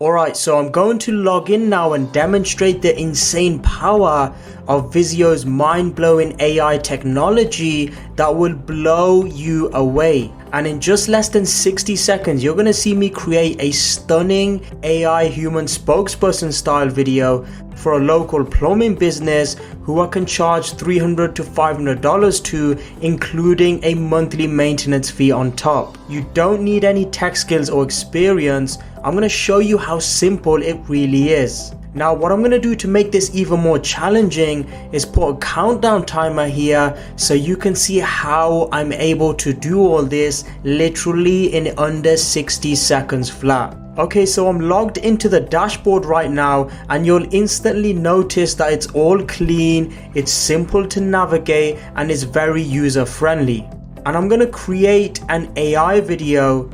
Alright, so I'm going to log in now and demonstrate the insane power of Vizeo's mind-blowing AI technology that will blow you away. And in just less than 60 seconds, you're going to see me create a stunning AI human spokesperson style video for a local plumbing business who I can charge $300 to $500 to, including a monthly maintenance fee on top. You don't need any tech skills or experience. I'm going to show you how simple it really is. Now what I'm going to do to make this even more challenging is put a countdown timer here so you can see how I'm able to do all this literally in under 60 seconds flat. Okay, so I'm logged into the dashboard right now and you'll instantly notice that it's all clean, it's simple to navigate and it's very user friendly. And I'm going to create an AI video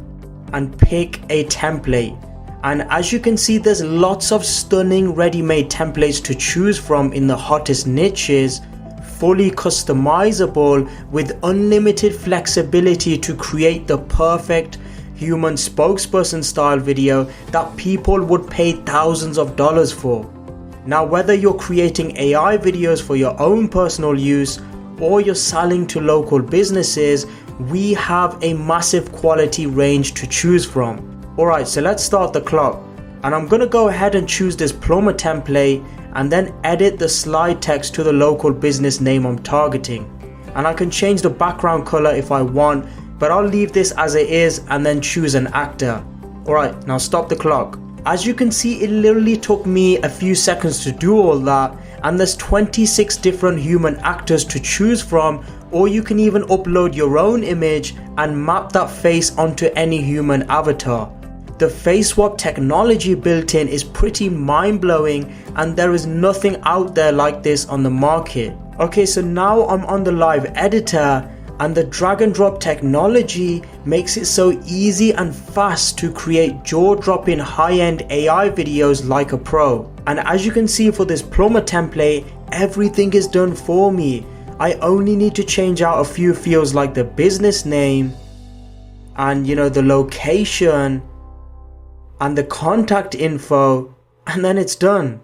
and pick a template. And as you can see, there's lots of stunning ready-made templates to choose from in the hottest niches, fully customizable with unlimited flexibility to create the perfect human spokesperson style video that people would pay thousands of dollars for. Now whether you're creating AI videos for your own personal use or you're selling to local businesses, we have a massive quality range to choose from. Alright, so let's start the clock, and I'm gonna go ahead and choose this plumber template and then edit the slide text to the local business name I'm targeting. And I can change the background color if I want, but I'll leave this as it is and then choose an actor. Alright, now stop the clock. As you can see, it literally took me a few seconds to do all that, and there's 26 different human actors to choose from, or you can even upload your own image and map that face onto any human avatar. The face swap technology built in is pretty mind-blowing and there is nothing out there like this on the market. Okay, so now I'm on the live editor and the drag and drop technology makes it so easy and fast to create jaw-dropping high-end AI videos like a pro. And as you can see for this plumber template, everything is done for me. I only need to change out a few fields like the business name and the location and the contact info, and then it's done.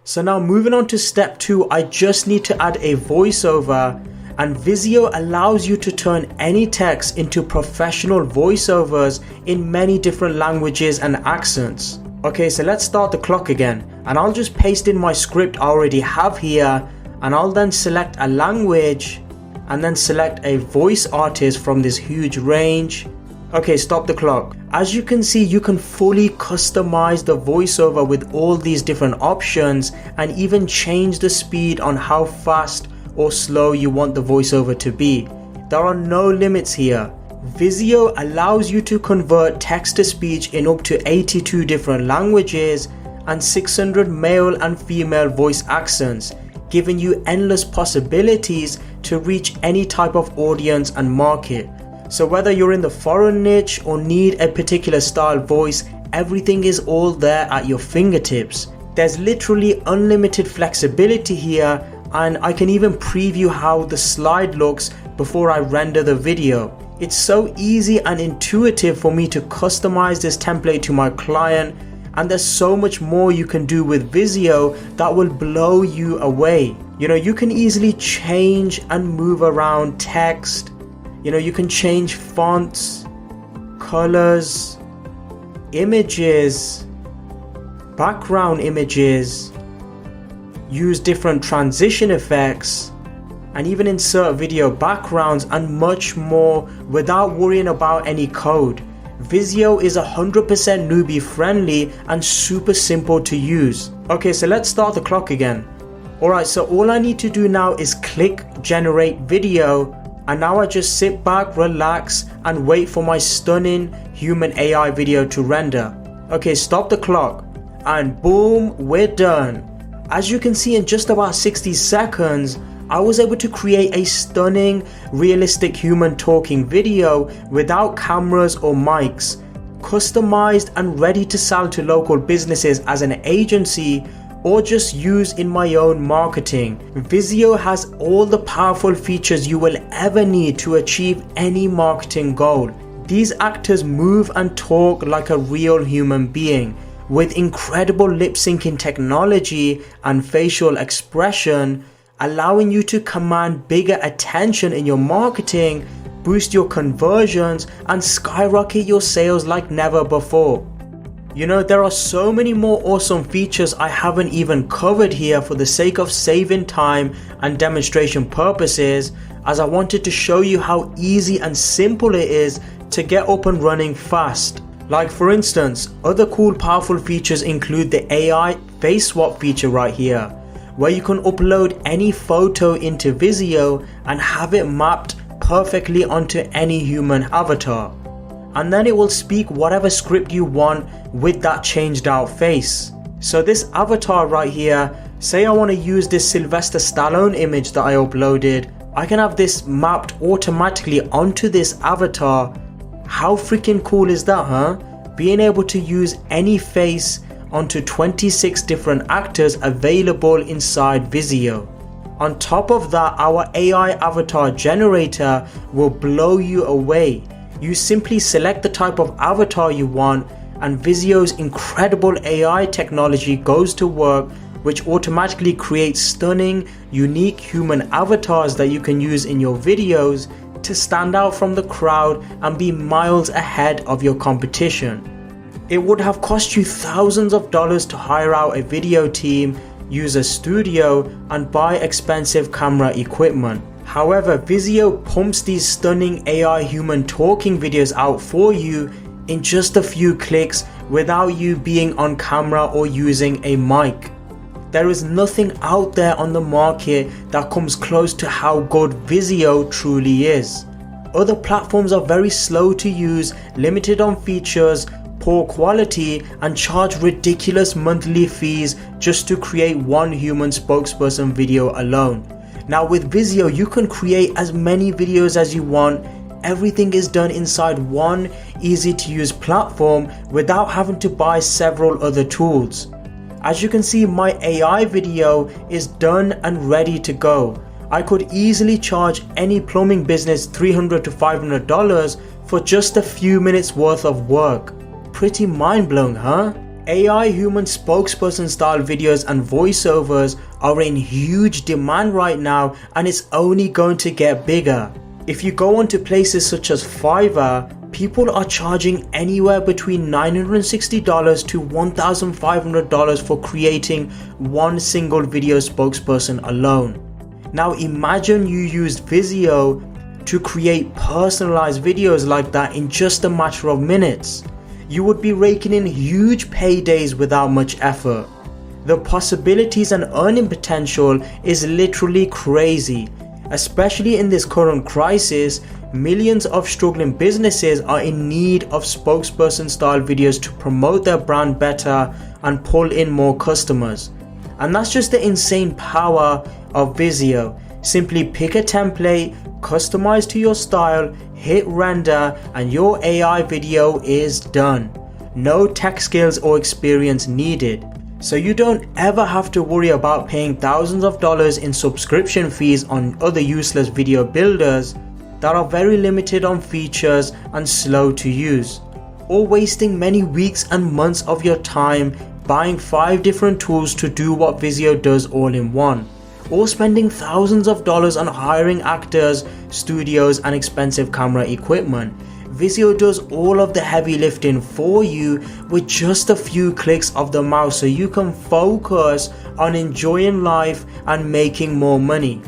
So now moving on to step 2, I just need to add a voiceover, and Vizeo allows you to turn any text into professional voiceovers in many different languages and accents. Okay, so let's start the clock again, and I'll just paste in my script I already have here, and I'll then select a language and then select a voice artist from this huge range. Okay, stop the clock. As you can see, you can fully customize the voiceover with all these different options and even change the speed on how fast or slow you want the voiceover to be. There are no limits here. Vizeo allows you to convert text to speech in up to 82 different languages and 600 male and female voice accents, giving you endless possibilities to reach any type of audience and market. So whether you're in the foreign niche or need a particular style voice, everything is all there at your fingertips. There's literally unlimited flexibility here, and I can even preview how the slide looks before I render the video. It's so easy and intuitive for me to customize this template to my client, and there's so much more you can do with Vizeo that will blow you away. You can easily change and move around text. You can change fonts, colors, images, background images, use different transition effects, and even insert video backgrounds and much more without worrying about any code. Vizeo is 100% newbie friendly and super simple to use. Okay, so let's start the clock again. Alright, so all I need to do now is click generate video, and now I just sit back, relax and wait for my stunning human AI video to render. Okay, stop the clock, and boom, we're done. As you can see, in just about 60 seconds, I was able to create a stunning, realistic human talking video without cameras or mics, customized and ready to sell to local businesses as an agency or just use in my own marketing. Vizeo has all the powerful features you will ever need to achieve any marketing goal. These actors move and talk like a real human being, with incredible lip syncing technology and facial expression, allowing you to command bigger attention in your marketing, boost your conversions, and skyrocket your sales like never before. You know, there are so many more awesome features I haven't even covered here for the sake of saving time and demonstration purposes, as I wanted to show you how easy and simple it is to get up and running fast. Like for instance, other cool powerful features include the AI face swap feature right here, where you can upload any photo into Vizeo and have it mapped perfectly onto any human avatar. And then it will speak whatever script you want with that changed out face. So this avatar right here, say I want to use this Sylvester Stallone image that I uploaded, I can have this mapped automatically onto this avatar. How freaking cool is that, huh? Being able to use any face onto 26 different actors available inside Vizeo. On top of that, our AI avatar generator will blow you away. You simply select the type of avatar you want and Vizeo's incredible AI technology goes to work, which automatically creates stunning, unique human avatars that you can use in your videos to stand out from the crowd and be miles ahead of your competition. It would have cost you thousands of dollars to hire out a video team, use a studio, and buy expensive camera equipment. However, Vizeo pumps these stunning AI human talking videos out for you in just a few clicks without you being on camera or using a mic. There is nothing out there on the market that comes close to how good Vizeo truly is. Other platforms are very slow to use, limited on features, poor quality, and charge ridiculous monthly fees just to create one human spokesperson video alone. Now with Vizeo, you can create as many videos as you want. Everything is done inside one easy to use platform without having to buy several other tools. As you can see, my AI video is done and ready to go. I could easily charge any plumbing business $300 to $500 for just a few minutes worth of work. Pretty mind-blowing, huh? AI human spokesperson style videos and voiceovers are in huge demand right now, and it's only going to get bigger. If you go onto places such as Fiverr, people are charging anywhere between $960 to $1,500 for creating one single video spokesperson alone. Now imagine you used Vizeo to create personalized videos like that in just a matter of minutes. You would be raking in huge paydays without much effort. The possibilities and earning potential is literally crazy. Especially in this current crisis, millions of struggling businesses are in need of spokesperson style videos to promote their brand better and pull in more customers. And that's just the insane power of Vizeo. Simply pick a template, customize to your style, hit render, and your AI video is done. No tech skills or experience needed. So you don't ever have to worry about paying thousands of dollars in subscription fees on other useless video builders that are very limited on features and slow to use, or wasting many weeks and months of your time buying 5 different tools to do what Vizeo does all in one, or spending thousands of dollars on hiring actors, studios, and expensive camera equipment. Vizeo does all of the heavy lifting for you with just a few clicks of the mouse, so you can focus on enjoying life and making more money.